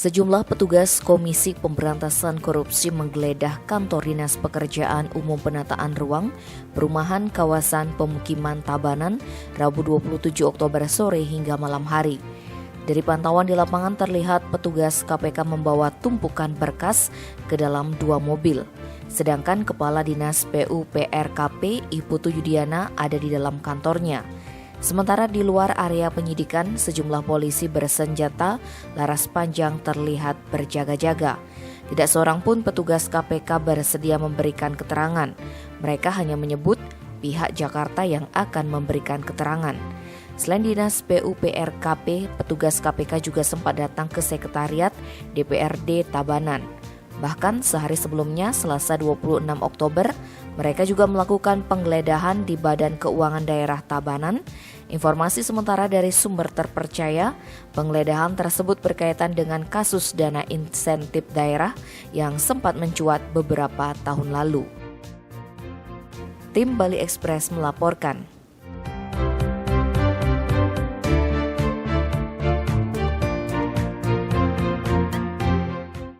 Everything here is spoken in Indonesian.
Sejumlah petugas Komisi Pemberantasan Korupsi menggeledah kantor Dinas Pekerjaan Umum Penataan Ruang Perumahan Kawasan Pemukiman Tabanan Rabu 27 Oktober sore hingga malam hari. Dari pantauan di lapangan terlihat petugas KPK membawa tumpukan berkas ke dalam 2 mobil. Sedangkan Kepala Dinas PUPRKP Iputu Yudiana ada di dalam kantornya. Sementara di luar area penyidikan, sejumlah polisi bersenjata laras panjang terlihat berjaga-jaga. Tidak seorang pun petugas KPK bersedia memberikan keterangan. Mereka hanya menyebut pihak Jakarta yang akan memberikan keterangan. Selain Dinas PUPRKP, petugas KPK juga sempat datang ke Sekretariat DPRD Tabanan. Bahkan sehari sebelumnya, Selasa 26 Oktober, mereka juga melakukan penggeledahan di Badan Keuangan Daerah Tabanan. Informasi sementara dari sumber terpercaya, penggeledahan tersebut berkaitan dengan kasus dana insentif daerah yang sempat mencuat beberapa tahun lalu. Tim Bali Express melaporkan.